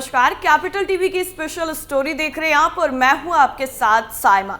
नमस्कार, capital TV की special story देख रहे हैं आप और मैं हूं आपके साथ साइमा।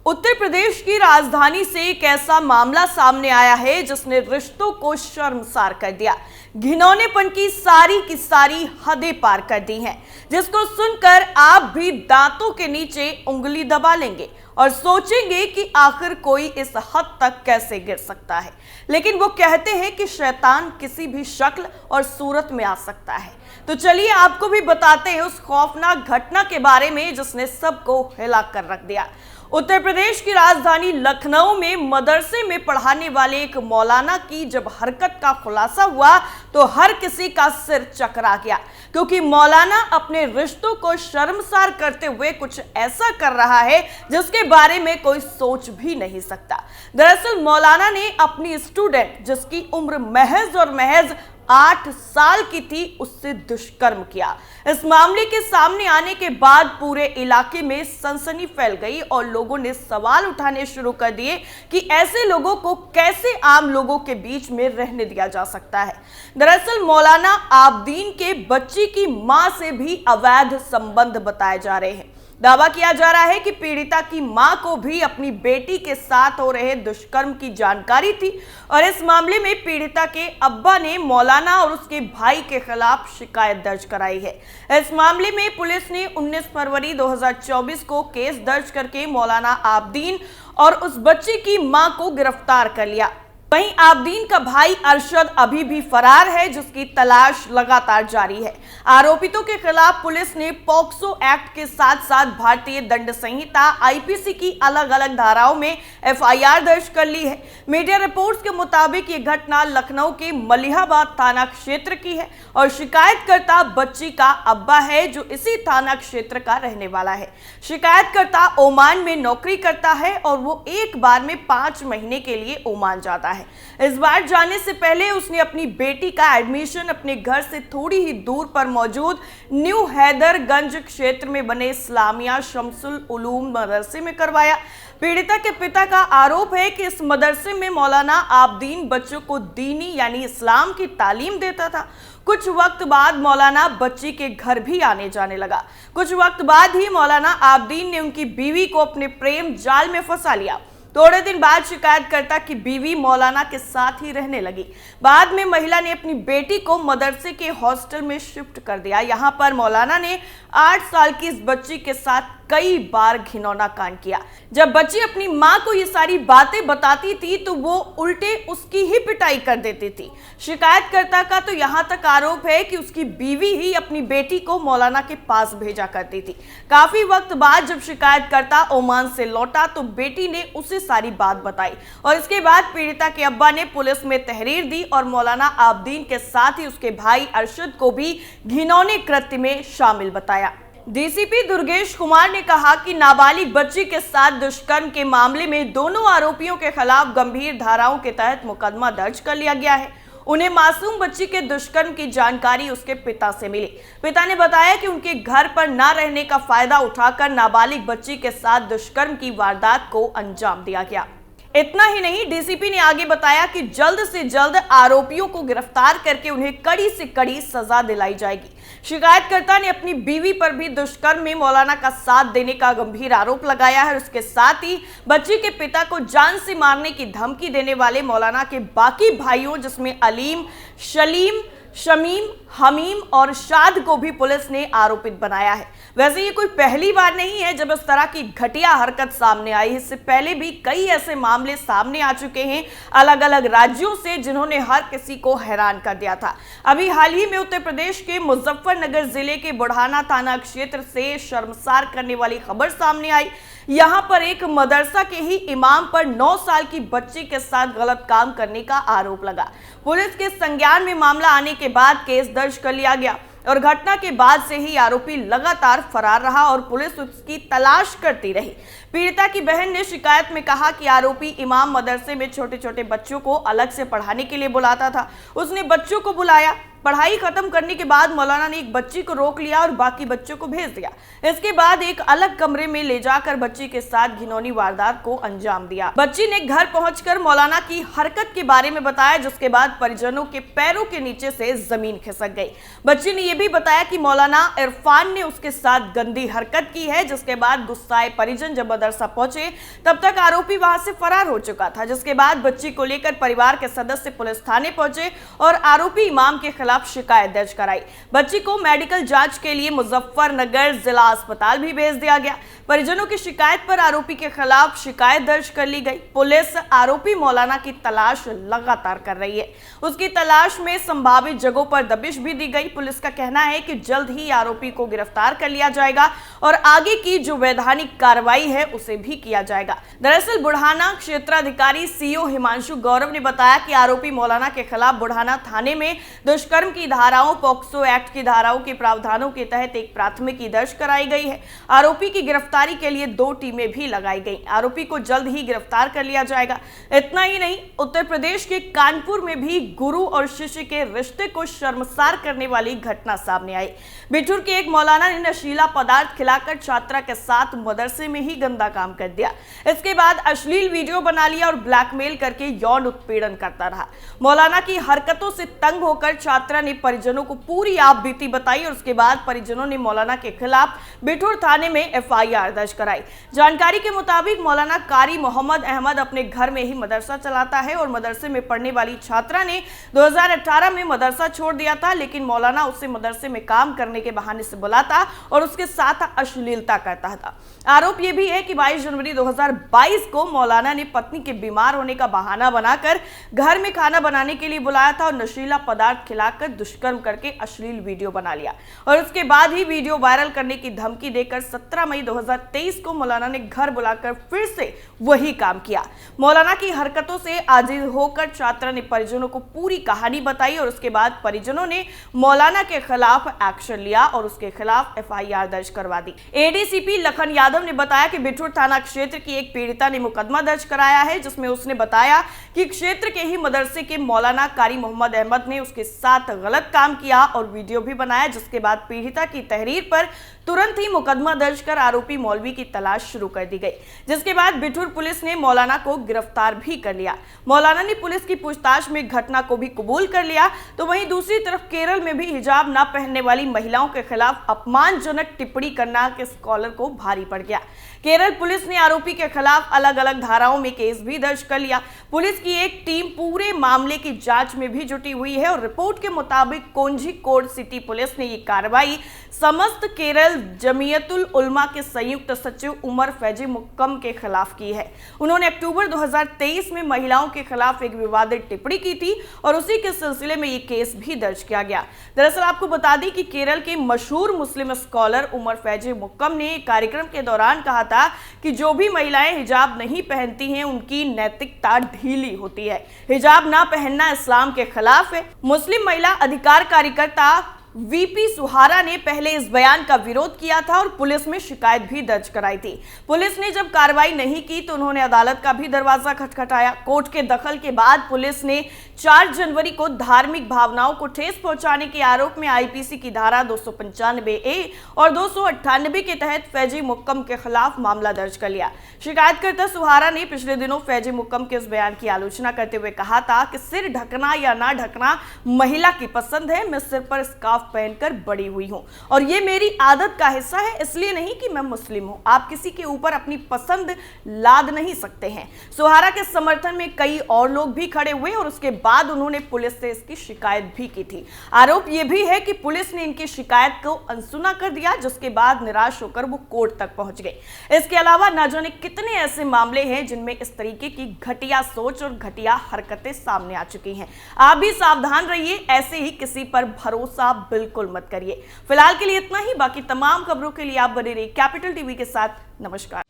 उत्तर प्रदेश की राजधानी से एक ऐसा मामला सामने आया है जिसने रिश्तों को शर्मसार कर दिया। घिनौनेपन की सारी हदें पार कर दी हैं, जिसको सुनकर आप भी दांतों के नीचे उंगली दबा लेंगे और सोचेंगे कि आखिर कोई इस हद तक कैसे गिर सकता है। लेकिन वो कहते हैं कि शैतान किसी भी शक्ल और सूरत में आ सकता है। तो चलिए आपको भी बताते हैं उस खौफनाक घटना के बारे में जिसने सबको हिला कर रख दिया। उत्तर प्रदेश की राजधानी लखनऊ में मदरसे में पढ़ाने वाले एक मौलाना की जब हरकत का खुलासा हुआ तो हर किसी का सिर चकरा गया, क्योंकि मौलाना अपने रिश्तों को शर्मसार करते हुए कुछ ऐसा कर रहा है जिसके बारे में कोई सोच भी नहीं सकता। दरअसल मौलाना ने अपनी स्टूडेंट, जिसकी उम्र महज 8 साल की थी, उससे दुष्कर्म किया। इस मामले के सामने आने के बाद पूरे इलाके में सनसनी फैल गई और लोगों ने सवाल उठाने शुरू कर दिए कि ऐसे लोगों को कैसे आम लोगों के बीच में रहने दिया जा सकता है। दरअसल मौलाना आबदीन के बच्ची की मां से भी अवैध संबंध बताए जा रहे हैं। दावा किया जा रहा है कि पीड़िता की मां को भी अपनी बेटी के साथ हो रहे दुष्कर्म की जानकारी थी और इस मामले में पीड़िता के अब्बा ने मौलाना और उसके भाई के खिलाफ शिकायत दर्ज कराई है। इस मामले में पुलिस ने 19 फरवरी 2024 को केस दर्ज करके मौलाना आबदीन और उस बच्ची की मां को गिरफ्तार कर लिया। वहीं आबदीन का भाई अरशद अभी भी फरार है, जिसकी तलाश लगातार जारी है। आरोपितों के खिलाफ पुलिस ने पॉक्सो एक्ट के साथ साथ भारतीय दंड संहिता आईपीसी की अलग अलग धाराओं में एफआईआर दर्ज कर ली है। मीडिया रिपोर्ट्स के मुताबिक ये घटना लखनऊ के मलिहाबाद थाना क्षेत्र की है और शिकायतकर्ता बच्ची का अब्बा है, जो इसी थाना क्षेत्र का रहने वाला है। शिकायतकर्ता ओमान में नौकरी करता है और वो एक बार में 5 महीने के लिए ओमान जाता है। इस बार जाने से पहले उसने अपनी बेटी का एडमिशन अपने घर से थोड़ी ही दूर पर मौजूद न्यू हैदरगंज क्षेत्र में बने इस्लामिया शम्सुल उलूम मदरसे में करवाया। पीड़िता के पिता का आरोप है कि इस मदरसे में मौलाना आबदीन बच्चों को दीनी यानी इस्लाम की तालीम देता था। कुछ वक्त बाद मौलाना बच्ची के घर भी आने जाने लगा। कुछ वक्त बाद ही मौलाना आबदीन ने उनकी बीवी को अपने प्रेम जाल में फंसा लिया। थोड़े दिन बाद शिकायतकर्ता की बीवी मौलाना के साथ ही रहने लगी। बाद में महिला ने अपनी बेटी को मदरसे के हॉस्टल में शिफ्ट कर दिया। यहां पर मौलाना ने 8 साल की इस बच्ची के साथ कई बार घिनौना कांड किया। जब बच्ची अपनी मां को ये सारी बातें बताती थी तो वो उल्टे उसकी ही पिटाई कर देती थी। शिकायतकर्ता का तो यहां तक आरोप है कि उसकी बीवी ही अपनी बेटी को मौलाना के पास भेजा करती थी। काफी वक्त बाद जब शिकायतकर्ता ओमान से लौटा तो बेटी ने उसे सारी बात बताई और इसके बाद पीड़िता के अब्बा ने पुलिस में तहरीर दी और मौलाना आबदीन के साथ ही उसके भाई अरशद को भी घिनौने कृत्य में शामिल बताया। डीसीपी दुर्गेश कुमार ने कहा कि नाबालिग बच्ची के साथ दुष्कर्म के मामले में दोनों आरोपियों के खिलाफ गंभीर धाराओं के तहत मुकदमा दर्ज कर लिया गया है। उन्हें मासूम बच्ची के दुष्कर्म की जानकारी उसके पिता से मिली। पिता ने बताया कि उनके घर पर न रहने का फायदा उठाकर नाबालिग बच्ची के साथ दुष्कर्म की वारदात को अंजाम दिया गया। इतना ही नहीं, डीसीपी ने आगे बताया कि जल्द से जल्द आरोपियों को गिरफ्तार करके उन्हें कड़ी से कड़ी सजा दिलाई जाएगी। शिकायतकर्ता ने अपनी बीवी पर भी दुष्कर्म में मौलाना का साथ देने का गंभीर आरोप लगाया है। उसके साथ ही बच्ची के पिता को जान से मारने की धमकी देने वाले मौलाना के बाकी भाइयों, जिसमें अलीम, शलीम, शमीम, हमीम और शाद को भी पुलिस ने आरोपित बनाया है। वैसे ये कोई पहली बार नहीं है जब इस तरह की घटिया हरकत सामने आई। इससे पहले भी कई ऐसे मामले सामने आ चुके हैं अलग अलग राज्यों से, जिन्होंने हर किसी को हैरान कर दिया था। अभी हाल ही में उत्तर प्रदेश के मुजफ्फरनगर जिले के बुढ़ाना थाना क्षेत्र से शर्मसार करने वाली खबर सामने आई। यहां पर एक मदरसा के ही इमाम पर 9 साल की बच्ची के साथ गलत काम करने का आरोप लगा। पुलिस के संज्ञान में मामला आने के बाद केस दर्ज कर लिया गया और घटना के बाद से ही आरोपी लगातार फरार रहा और पुलिस उसकी तलाश करती रही। पीड़िता की बहन ने शिकायत में कहा कि आरोपी इमाम मदरसे में छोटे छोटे बच्चों को अलग से पढ़ाने के लिए बुलाता था। उसने बच्चों को बुलाया, पढ़ाई खत्म करने के बाद मौलाना ने एक बच्ची को रोक लिया और बाकी बच्चों को भेज दिया। इसके बाद एक अलग कमरे में ले जाकर बच्ची के साथ घिनौनी वारदात को अंजाम दिया। बच्ची ने घर पहुंचकर मौलाना की हरकत के बारे में बताया, जिसके बाद परिजनों के पैरों के नीचे से जमीन खिसक गई। बच्ची ने यह भी बताया कि मौलाना इरफान ने उसके साथ गंदी हरकत की है, जिसके बाद गुस्साए परिजन जब मदरसा पहुंचे तब तक आरोपी वहां से फरार हो चुका था। जिसके बाद बच्ची को लेकर परिवार के सदस्य पुलिस थाने पहुंचे और आरोपी इमाम के खिलाफ शिकायत दर्ज कराई। बच्ची को मेडिकल जांच के लिए मुजफ्फरनगर जिला अस्पताल भी भेज दिया गया। परिजनों की शिकायत पर आरोपी के खिलाफ शिकायत दर्ज कर ली गई। पुलिस आरोपी मौलाना की तलाश लगातार कर रही है। उसकी तलाश में संभावित जगहों पर दबिश भी दी गई। पुलिस का कहना है कि जल्द ही आरोपी को गिरफ्तार कर लिया जाएगा और आगे की जो वैधानिक कार्रवाई है उसे भी किया जाएगा। दरअसल बुढ़ाना क्षेत्राधिकारी सीओ हिमांशु गौरव ने बताया कि आरोपी मौलाना के खिलाफ बुढ़ाना थाने में दुष्कर्म की धाराओं, पॉक्सो एक्ट की धाराओं के प्रावधानों के तहत एक प्राथमिकी दर्ज कराई गई है। आरोपी की गिरफ्तारी के लिए 2 टीमें भी लगाई गई। आरोपी को जल्द ही गिरफ्तार कर लिया जाएगा। इतना ही नहीं, उत्तर प्रदेश के कानपुर में भी गुरु और शिष्य के रिश्ते को शर्मसार करने वाली घटना सामने आई। बिठूर के एक मौलाना ने नशीला पदार्थ खिलाकर छात्रा के साथ मदरसे में ही गंदा काम कर दिया। इसके बाद अश्लील वीडियो बना लिया और ब्लैकमेल करके यौन उत्पीड़न करता रहा। मौलाना की हरकतों से तंग होकर छात्रा ने परिजनों को पूरी आपबीती बताई और उसके बाद परिजनों ने मौलाना के खिलाफ बिठूर थाने में एफआईआर दर्ज कराई। जानकारी के मुताबिक मौलाना कारी मोहम्मद अहमद अपने घर में ही मदरसा चलाता है और मदरसे में पढ़ने वाली छात्रा ने 2018 में मदरसा छोड़ दिया था, लेकिन मौलाना उसे मदरसे में काम करने के बहाने से बुलाता और उसके साथ अश्लीलता करता था। आरोप यह भी है कि 22 जनवरी 2022 को मौलाना ने पत्नी के बीमार होने का बहाना बनाकर घर में खाना बनाने के लिए बुलाया था और नशीला पदार्थ खिलाकर दुष्कर्म करके अश्लील वीडियो बना लिया और उसके बाद ही वीडियो वायरल करने की धमकी देकर 17 मई 2023 को मौलाना ने घर बुलाकर फिर से वही काम किया। मौलाना की हरकतों से आजिज होकर छात्रा ने परिजनों को पूरी कहानी बताई और उसके बाद परिजनों ने मौलाना के खिलाफ एक्शन लिया और उसके खिलाफ एफआईआर दर्ज करवा दी। एडीसीपी लखन यादव ने बताया कि बिठूर थाना क्षेत्र की एक पीड़िता ने मुकदमा दर्ज कराया है, जिसमें उसने बताया कि क्षेत्र के ही मदरसे के मौलाना कारी मोहम्मद अहमद ने उसके साथ गलत काम किया और वीडियो भी बनाया। जिसके बाद पीड़िता की तहरीर पर तुरंत ही मुकदमा दर्ज कर आरोपी मौलवी की तलाश शुरू कर दी गई, जिसके बाद बिठूर पुलिस ने मौलाना को गिरफ्तार भी कर लिया। मौलाना ने पुलिस की पूछताछ में घटना को भी कबूल कर लिया। तो वहीं दूसरी तरफ केरल में भी हिजाब न पहनने वाली महिलाओं के खिलाफ अपमानजनक टिप्पणी करना के स्कॉलर को भारी पड़ गया। केरल पुलिस ने आरोपी के खिलाफ अलग अलग धाराओं में केस भी दर्ज कर लिया। पुलिस की एक टीम पूरे मामले की जांच में भी जुटी हुई है और रिपोर्ट के मुताबिक कोझिकोड सिटी पुलिस ने ये कार्रवाई समस्त केरल जमीयतुल उलमा के संयुक्त सचिव उमर फैजी मुक्कम के खिलाफ की है। उन्होंने अक्टूबर 2023 में महिलाओं के खिलाफ एक विवादित टिप्पणी की थी और उसी के सिलसिले में ये केस भी दर्ज किया गया। दरअसल आपको बता दें कि केरल के मशहूर मुस्लिम स्कॉलर उमर फैजी मुक्कम ने कार्यक्रम के दौरान कहा था कि जो भी महिलाएं हिजाब नहीं पहनती हैं उनकी नैतिकता ढीली होती है। हिजाब ना पहनना इस्लाम के खिलाफ है। मुस्लिम महिला अधिकार कार्यकर्ता वीपी सुहारा ने पहले इस बयान का विरोध किया था और पुलिस में शिकायत भी दर्ज कराई थी। पुलिस ने जब कार्रवाई नहीं की तो उन्होंने अदालत का भी दरवाजा खटखटाया। कोर्ट के दखल के बाद पुलिस ने 4 जनवरी को धार्मिक भावनाओं को ठेस पहुंचाने के आरोप में आईपीसी की धारा 295A और 298 के तहत फैजी मुक्कम के खिलाफ मामला दर्ज कर लिया। शिकायतकर्ता सुहारा ने पिछले दिनों फैजी मुक्कम के इस बयान की आलोचना करते हुए कहा था कि सिर ढकना या ना ढकना महिला की पसंद है। मैं सिर पर स्कार्फ पहनकर बड़ी हुई हूं और ये मेरी आदत का हिस्सा है, इसलिए नहीं कि मैं मुस्लिम हूं। आप किसी के ऊपर अपनी पसंद लाद नहीं सकते हैं। सुहारा के समर्थन में कई और लोग भी खड़े हुए और उसके बाद उन्होंने पुलिस से इसकी शिकायत भी की थी। आरोप यह भी है कि पुलिस ने इनकी शिकायत को अनसुना कर दिया, जिसके बाद निराश होकर वो कोर्ट तक पहुंच गए। इसके अलावा न जाने कितने ऐसे मामले हैं जिनमें इस तरीके की घटिया सोच और घटिया हरकतें सामने आ चुकी हैं। आप भी सावधान रहिए, ऐसे ही किसी पर भरोसा बिल्कुल मत करिए। फिलहाल के लिए इतना ही। बाकी तमाम खबरों के लिए आप बने रहिए कैपिटल टीवी के साथ। नमस्कार।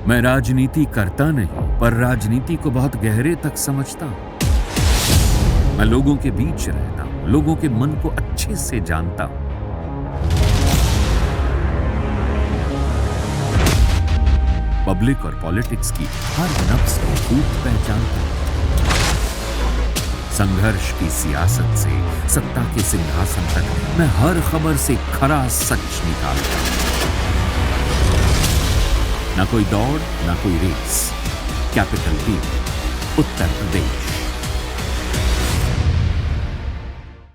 मैं राजनीति करता नहीं, पर राजनीति को बहुत गहरे तक समझता हूं। मैं लोगों के बीच रहता हूं, लोगों के मन को अच्छे से जानता हूं। पब्लिक और पॉलिटिक्स की हर नब्ज को खूब पहचानता हूं। संघर्ष की सियासत से सत्ता के सिंहासन तक मैं हर खबर से खरा सच निकालता हूं। ना कोई दौड़, ना कोई race. Capitol Hill, Uttar Pradesh.